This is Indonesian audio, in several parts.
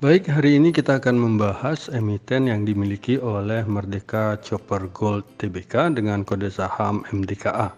Baik, hari ini kita akan membahas emiten yang dimiliki oleh Merdeka Copper Gold Tbk dengan kode saham MDKA.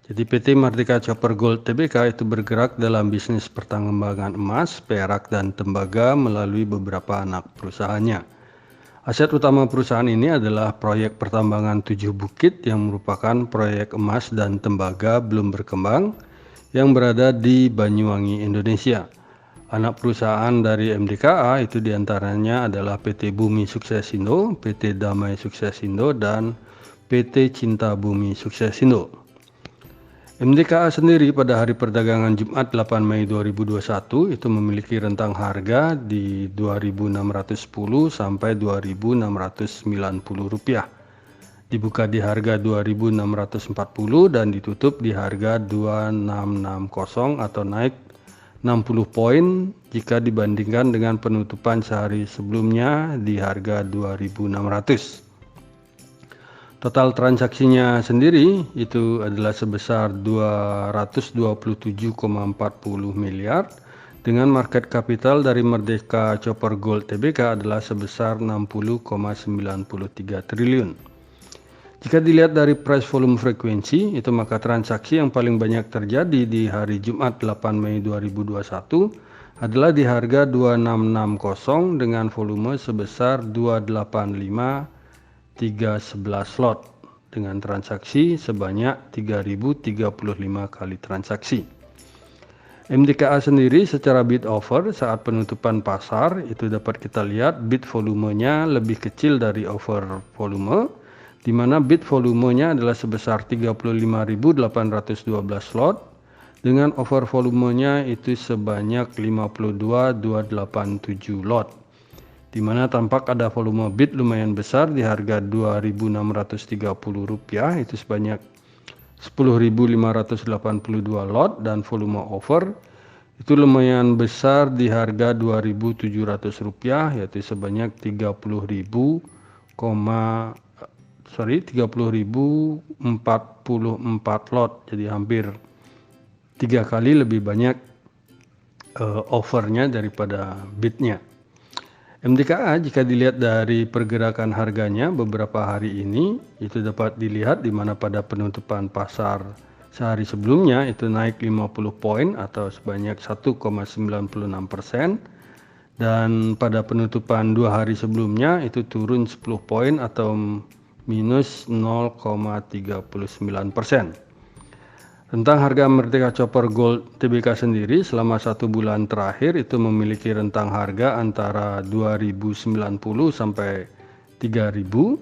Jadi PT Merdeka Copper Gold Tbk itu bergerak dalam bisnis pertambangan emas, perak, dan tembaga melalui beberapa anak perusahaannya. Aset utama perusahaan ini adalah proyek pertambangan Tujuh Bukit yang merupakan proyek emas dan tembaga belum berkembang yang berada di Banyuwangi, Indonesia. Anak perusahaan dari MDKA itu diantaranya adalah PT Bumi Suksesindo, PT Damai Suksesindo, dan PT Cinta Bumi Suksesindo. MDKA sendiri pada hari perdagangan Jumat 8 Mei 2021 itu memiliki rentang harga di 2.610 sampai 2.690 rupiah. Dibuka di harga 2.640 dan ditutup di harga 2.660 atau naik 60 poin jika dibandingkan dengan penutupan sehari sebelumnya di harga 2.600. Total transaksinya sendiri itu adalah sebesar 227,40 miliar dengan market capital dari Merdeka Copper Gold Tbk adalah sebesar 60,93 triliun. Jika dilihat dari price volume frekuensi, itu maka transaksi yang paling banyak terjadi di hari Jumat 8 Mei 2021 adalah di harga 2660 dengan volume sebesar 285.311 lot dengan transaksi sebanyak 3.035 kali transaksi. MDKA sendiri secara bid offer saat penutupan pasar itu dapat kita lihat bid volumenya lebih kecil dari offer volume, di mana bid volumenya adalah sebesar 35.812 lot dengan offer volumenya itu sebanyak 52.287 lot, di mana tampak ada volume bid lumayan besar di harga Rp2.630 itu sebanyak 10.582 lot dan volume offer itu lumayan besar di harga Rp2.700 yaitu sebanyak 30.044 lot, jadi hampir 3 kali lebih banyak offernya daripada bidnya. MDKA jika dilihat dari pergerakan harganya beberapa hari ini itu dapat dilihat di mana pada penutupan pasar sehari sebelumnya itu naik 50 poin atau sebanyak 1,96%, dan pada penutupan 2 hari sebelumnya itu turun 10 poin atau minus 0,39%. Tentang harga Merdeka Copper Gold Tbk sendiri selama 1 bulan terakhir itu memiliki rentang harga antara 2.090 sampai 3.000,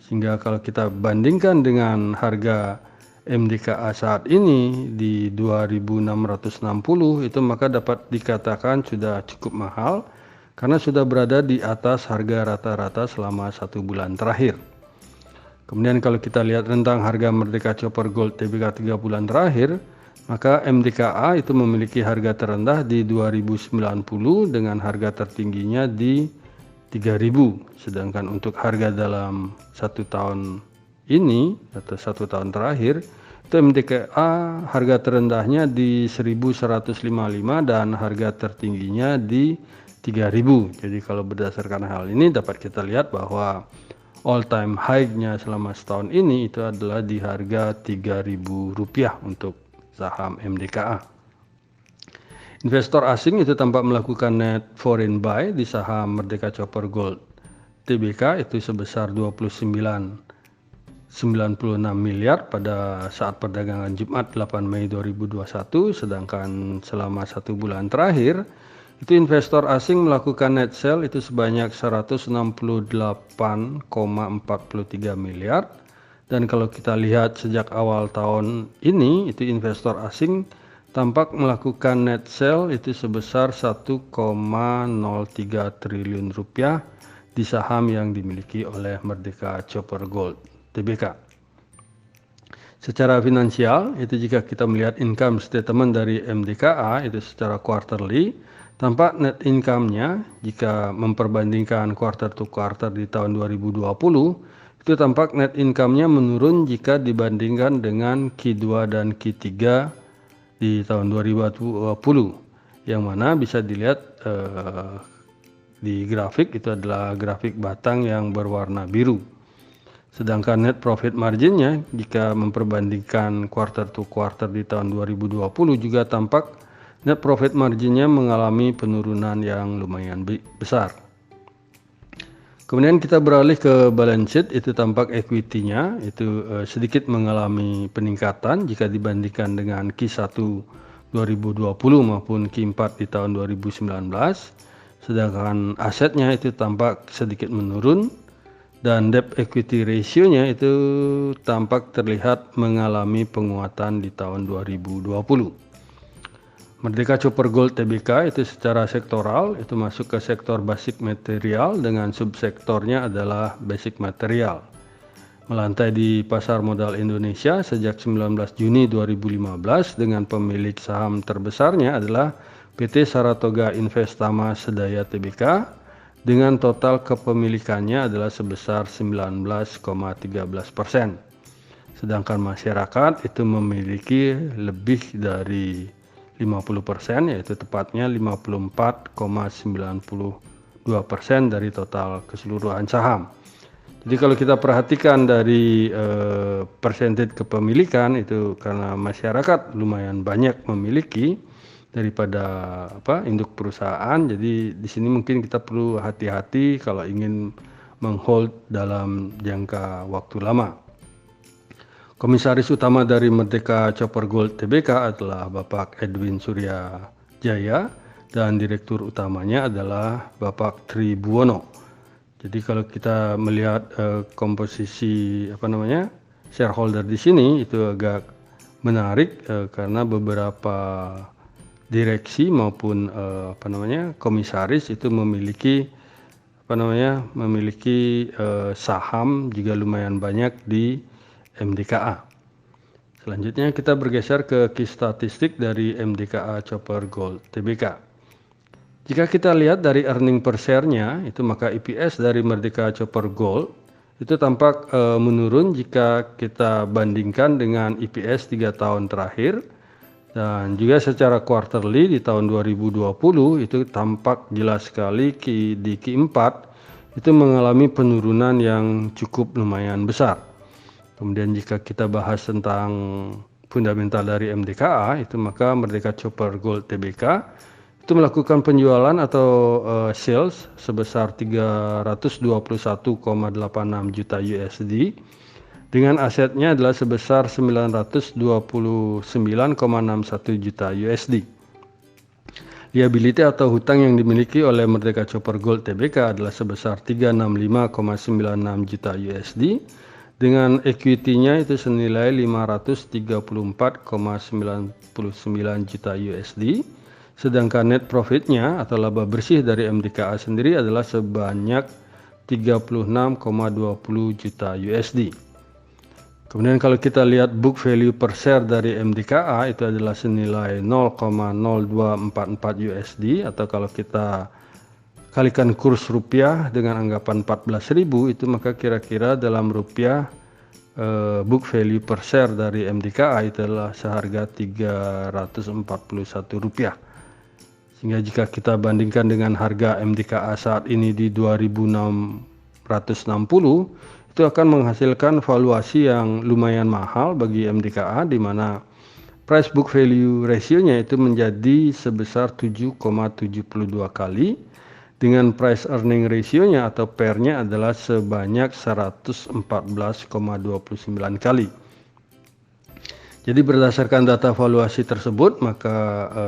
sehingga kalau kita bandingkan dengan harga MDKA saat ini di 2.660 itu maka dapat dikatakan sudah cukup mahal karena sudah berada di atas harga rata-rata selama 1 bulan terakhir. Kemudian kalau kita lihat rentang harga Merdeka Copper Gold Tbk 3 bulan terakhir, maka MDKA itu memiliki harga terendah di 2.090 dengan harga tertingginya di 3.000. Sedangkan untuk harga dalam 1 tahun ini atau 1 tahun terakhir, itu MDKA harga terendahnya di 1.155 dan harga tertingginya di 3.000. Jadi kalau berdasarkan hal ini dapat kita lihat bahwa all time high-nya selama setahun ini itu adalah di harga Rp3.000 untuk saham MDKA. Investor asing itu tampak melakukan net foreign buy di saham Merdeka Copper Gold Tbk itu sebesar 29,96 miliar pada saat perdagangan Jumat 8 Mei 2021, sedangkan selama 1 bulan terakhir itu investor asing melakukan net sell itu sebanyak 168,43 miliar, dan kalau kita lihat sejak awal tahun ini itu investor asing tampak melakukan net sell itu sebesar 1,03 triliun rupiah di saham yang dimiliki oleh Merdeka Copper Gold Tbk. Secara finansial itu jika kita melihat income statement dari MDKA itu secara quarterly, tampak net income-nya jika memperbandingkan quarter to quarter di tahun 2020 itu tampak net income-nya menurun jika dibandingkan dengan Q2 dan Q3 di tahun 2020, yang mana bisa dilihat di grafik itu adalah grafik batang yang berwarna biru. Sedangkan net profit marginnya jika memperbandingkan quarter to quarter di tahun 2020 juga tampak net profit marginnya mengalami penurunan yang lumayan besar. Kemudian kita beralih ke balance sheet, itu tampak equity-nya itu sedikit mengalami peningkatan jika dibandingkan dengan Q1 2020 maupun Q4 di tahun 2019. Sedangkan asetnya itu tampak sedikit menurun dan debt equity ratio-nya itu tampak terlihat mengalami penguatan di tahun 2020. Merdeka Copper Gold Tbk itu secara sektoral itu masuk ke sektor basic material dengan subsektornya adalah basic material. Melantai di pasar modal Indonesia sejak 19 Juni 2015 dengan pemilik saham terbesarnya adalah PT Saratoga Investama Sedaya Tbk dengan total kepemilikannya adalah sebesar 19,13%. Sedangkan masyarakat itu memiliki lebih dari 50%, yaitu tepatnya 54,92% dari total keseluruhan saham. Jadi kalau kita perhatikan dari persentage kepemilikan itu karena masyarakat lumayan banyak memiliki daripada induk perusahaan, jadi di sini mungkin kita perlu hati-hati kalau ingin menghold dalam jangka waktu lama. Komisaris utama dari Merdeka Copper Gold Tbk adalah Bapak Edwin Surya Jaya dan direktur utamanya adalah Bapak Tri Buwono. Jadi kalau kita melihat komposisi shareholder di sini itu agak menarik karena beberapa direksi maupun komisaris itu memiliki saham juga lumayan banyak di MDKA. Selanjutnya kita bergeser ke key statistik dari MDKA Copper Gold Tbk. Jika kita lihat dari earning per share-nya itu maka EPS dari Merdeka Copper Gold itu tampak menurun jika kita bandingkan dengan EPS 3 tahun terakhir, dan juga secara quarterly di tahun 2020 itu tampak jelas sekali di Q4 itu mengalami penurunan yang cukup lumayan besar. Kemudian jika kita bahas tentang fundamental dari MDKA itu maka Merdeka Copper Gold Tbk itu melakukan penjualan atau sales sebesar 321,86 juta USD dengan asetnya adalah sebesar 929,61 juta USD. Liability atau hutang yang dimiliki oleh Merdeka Copper Gold Tbk adalah sebesar 365,96 juta USD dengan equity-nya itu senilai 534,99 juta USD. Sedangkan net profit-nya atau laba bersih dari MDKA sendiri adalah sebanyak 36,20 juta USD. Kemudian kalau kita lihat book value per share dari MDKA itu adalah senilai 0,0244 USD, atau kalau kita kalikan kurs rupiah dengan anggapan 14.000 itu maka kira-kira dalam rupiah book value per share dari MDKA itu adalah seharga Rp341. Sehingga jika kita bandingkan dengan harga MDKA saat ini di 2.660 itu akan menghasilkan valuasi yang lumayan mahal bagi MDKA, di mana price book value ratio-nya itu menjadi sebesar 7,72 kali dengan price earning ratio-nya atau PER-nya adalah sebanyak 114,29 kali. Jadi berdasarkan data valuasi tersebut maka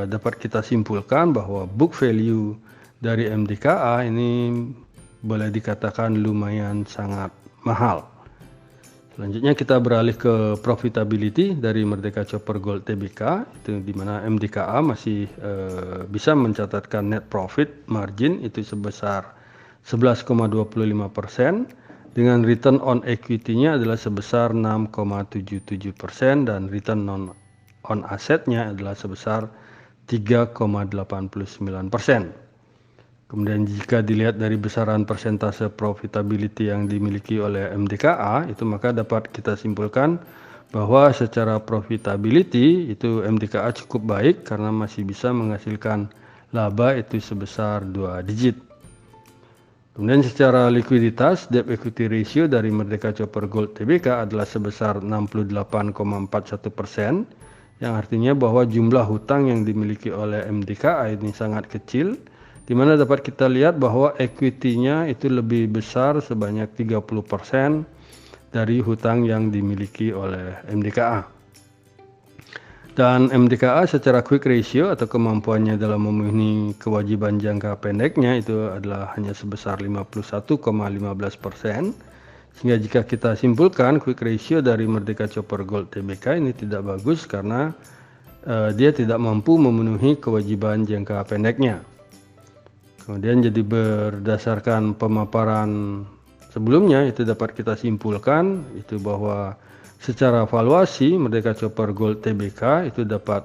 dapat kita simpulkan bahwa book value dari MDKA ini boleh dikatakan lumayan sangat mahal. Selanjutnya kita beralih ke profitability dari Merdeka Copper Gold Tbk, itu di mana MDKA masih bisa mencatatkan net profit margin itu sebesar 11,25%. Dengan return on equity-nya adalah sebesar 6,77% dan return on asset-nya adalah sebesar 3,89%. Kemudian jika dilihat dari besaran persentase profitability yang dimiliki oleh MDKA itu maka dapat kita simpulkan bahwa secara profitability itu MDKA cukup baik karena masih bisa menghasilkan laba itu sebesar 2 digit. Kemudian secara likuiditas, debt equity ratio dari Merdeka Copper Gold Tbk adalah sebesar 68,41%, yang artinya bahwa jumlah hutang yang dimiliki oleh MDKA ini sangat kecil, di mana dapat kita lihat bahwa equity-nya itu lebih besar sebanyak 30% dari hutang yang dimiliki oleh MDKA. Dan MDKA secara quick ratio atau kemampuannya dalam memenuhi kewajiban jangka pendeknya itu adalah hanya sebesar 51,15%. Sehingga jika kita simpulkan quick ratio dari Merdeka Copper Gold Tbk ini tidak bagus karena dia tidak mampu memenuhi kewajiban jangka pendeknya. Kemudian jadi berdasarkan pemaparan sebelumnya itu dapat kita simpulkan itu bahwa secara valuasi Merdeka Copper Gold Tbk itu dapat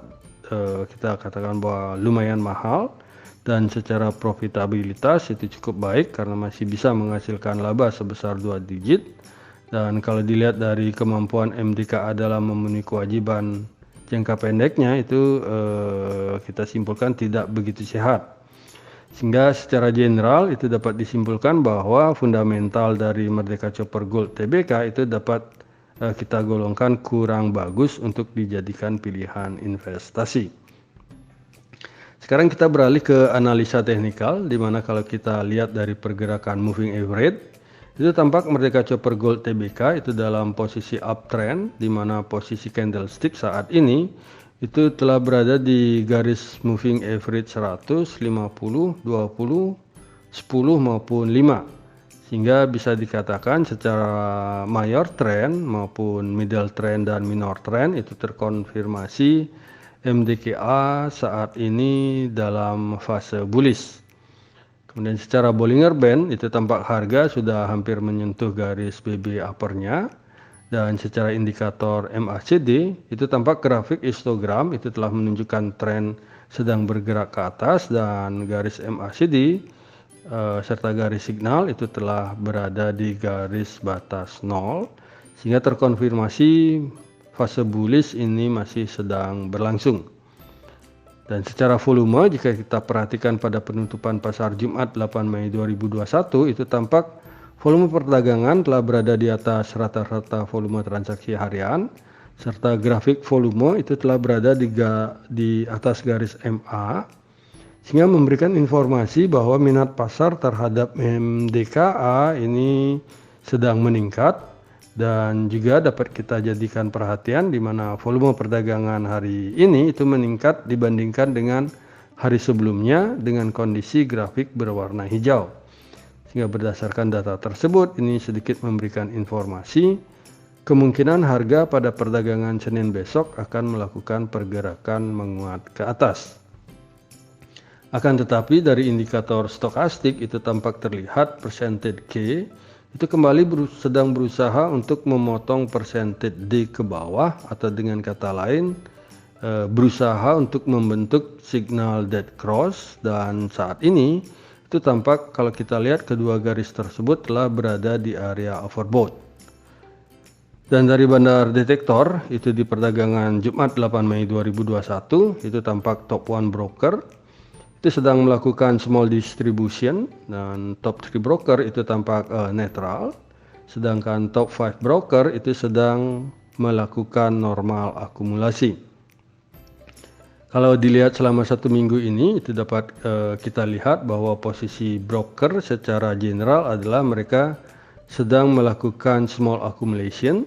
kita katakan bahwa lumayan mahal, dan secara profitabilitas itu cukup baik karena masih bisa menghasilkan laba sebesar 2 digit. Dan kalau dilihat dari kemampuan MDKA dalam memenuhi kewajiban jangka pendeknya itu kita simpulkan tidak begitu sehat. Sehingga secara general itu dapat disimpulkan bahwa fundamental dari Merdeka Copper Gold Tbk itu dapat kita golongkan kurang bagus untuk dijadikan pilihan investasi. Sekarang kita beralih ke analisa teknikal, di mana kalau kita lihat dari pergerakan moving average, itu tampak Merdeka Copper Gold Tbk itu dalam posisi uptrend, di mana posisi candlestick saat ini itu telah berada di garis moving average 100, 50, 20, 10 maupun 5. Sehingga bisa dikatakan secara mayor trend maupun middle trend dan minor trend itu terkonfirmasi MDKA saat ini dalam fase bullish. Kemudian secara Bollinger Band itu tampak harga sudah hampir menyentuh garis BB uppernya, dan secara indikator MACD itu tampak grafik histogram itu telah menunjukkan tren sedang bergerak ke atas, dan garis MACD serta garis signal itu telah berada di garis batas 0, sehingga terkonfirmasi fase bullish ini masih sedang berlangsung. Dan secara volume, jika kita perhatikan pada penutupan pasar Jumat 8 Mei 2021 itu tampak volume perdagangan telah berada di atas rata-rata volume transaksi harian, serta grafik volume itu telah berada di atas garis MA, sehingga memberikan informasi bahwa minat pasar terhadap MDKA ini sedang meningkat, dan juga dapat kita jadikan perhatian di mana volume perdagangan hari ini itu meningkat dibandingkan dengan hari sebelumnya dengan kondisi grafik berwarna hijau. Sehingga berdasarkan data tersebut ini sedikit memberikan informasi kemungkinan harga pada perdagangan Senin besok akan melakukan pergerakan menguat ke atas. Akan tetapi dari indikator stokastik itu tampak terlihat persentage K itu kembali sedang berusaha untuk memotong persentage D ke bawah, atau dengan kata lain berusaha untuk membentuk signal dead cross, dan saat ini itu tampak kalau kita lihat kedua garis tersebut telah berada di area overbought. Dan dari bandar detektor itu di perdagangan Jumat 8 Mei 2021 itu tampak top 1 broker itu sedang melakukan small distribution, dan top 3 broker itu tampak netral, sedangkan top 5 broker itu sedang melakukan normal akumulasi. Kalau dilihat selama 1 minggu ini itu dapat kita lihat bahwa posisi broker secara general adalah mereka sedang melakukan small accumulation,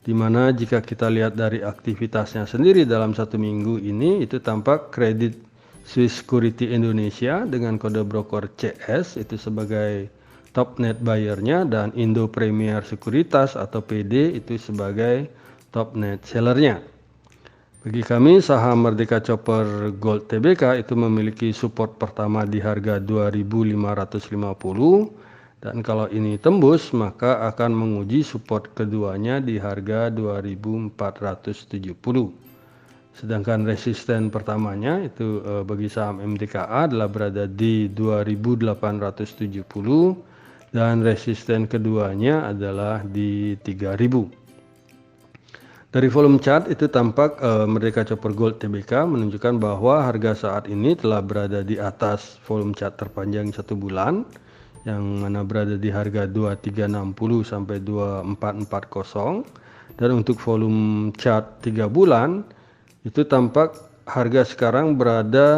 di mana jika kita lihat dari aktivitasnya sendiri dalam 1 minggu ini itu tampak kredit Swiss Security Indonesia dengan kode broker CS itu sebagai top net buyer-nya, dan Indo Premier Sekuritas atau PD itu sebagai top net seller-nya. Bagi kami saham Merdeka Copper Gold Tbk itu memiliki support pertama di harga 2.550, dan kalau ini tembus maka akan menguji support keduanya di harga 2.470. Sedangkan resisten pertamanya itu bagi saham MDKA adalah berada di 2.870, dan resisten keduanya adalah di 3.000. Dari volume chart itu tampak Merdeka Copper Gold Tbk menunjukkan bahwa harga saat ini telah berada di atas volume chart terpanjang 1 bulan, yang mana berada di harga 2360 sampai 2440. Dan untuk volume chart 3 bulan itu tampak harga sekarang berada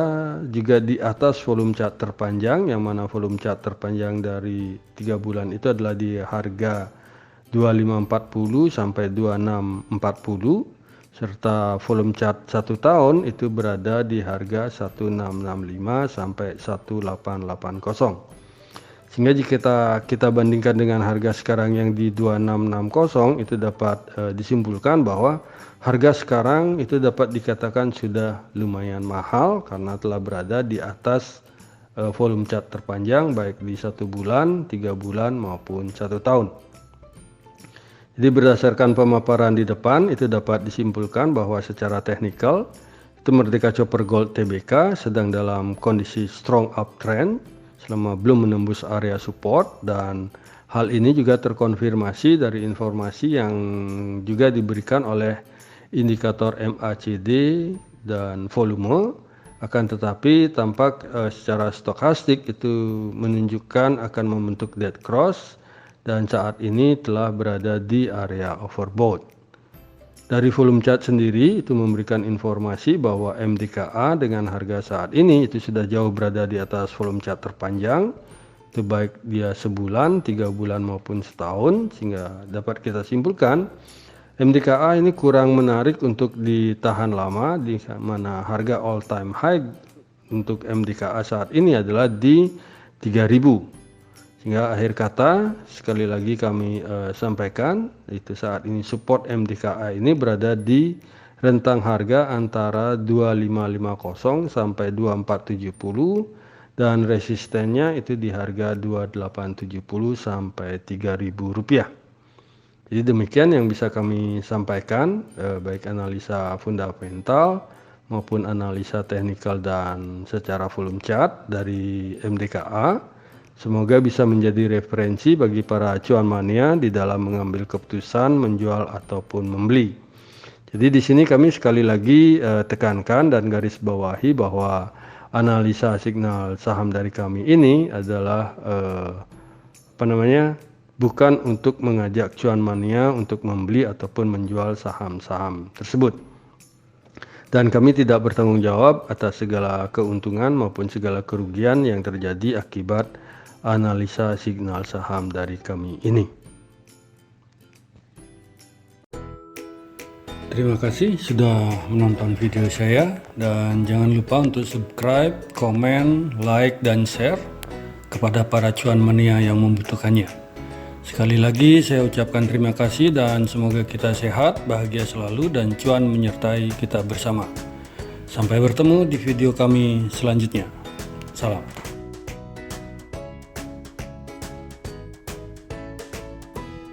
juga di atas volume chart terpanjang, yang mana volume chart terpanjang dari 3 bulan itu adalah di harga 2540 sampai 2640, serta volume chart 1 tahun itu berada di harga 1665 sampai 1880. Sehingga jika kita bandingkan dengan harga sekarang yang di 2660, itu dapat disimpulkan bahwa harga sekarang itu dapat dikatakan sudah lumayan mahal karena telah berada di atas volume chart terpanjang baik di 1 bulan, 3 bulan maupun 1 tahun. Jadi berdasarkan pemaparan di depan itu dapat disimpulkan bahwa secara teknikal itu Merdeka Copper Gold Tbk sedang dalam kondisi strong uptrend selama belum menembus area support, dan hal ini juga terkonfirmasi dari informasi yang juga diberikan oleh indikator MACD dan volume. Akan tetapi tampak secara stokastik itu menunjukkan akan membentuk dead cross dan saat ini telah berada di area overbought. Dari volume chart sendiri itu memberikan informasi bahwa MDKA dengan harga saat ini itu sudah jauh berada di atas volume chart terpanjang, itu baik dia sebulan, 3 bulan maupun setahun, sehingga dapat kita simpulkan MDKA ini kurang menarik untuk ditahan lama, di mana harga all time high untuk MDKA saat ini adalah di 3000. Sehingga akhir kata sekali lagi kami sampaikan itu saat ini support MDKA ini berada di rentang harga antara 2550 sampai 2470 dan resistennya itu di harga 2870 sampai 3000 rupiah. Jadi demikian yang bisa kami sampaikan, baik analisa fundamental maupun analisa teknikal dan secara volume chart dari MDKA. Semoga bisa menjadi referensi bagi para cuan mania di dalam mengambil keputusan menjual ataupun membeli. Jadi di sini kami sekali lagi tekankan dan garis bawahi bahwa analisa signal saham dari kami ini adalah bukan untuk mengajak cuan mania untuk membeli ataupun menjual saham-saham tersebut. Dan kami tidak bertanggung jawab atas segala keuntungan maupun segala kerugian yang terjadi akibat analisa signal saham dari kami ini. Terima kasih sudah menonton video saya, dan jangan lupa untuk subscribe, komen, like, dan share kepada para cuan mania yang membutuhkannya. Sekali lagi saya ucapkan terima kasih dan semoga kita sehat, bahagia selalu, dan cuan menyertai kita bersama. Sampai bertemu di video kami selanjutnya. Salam.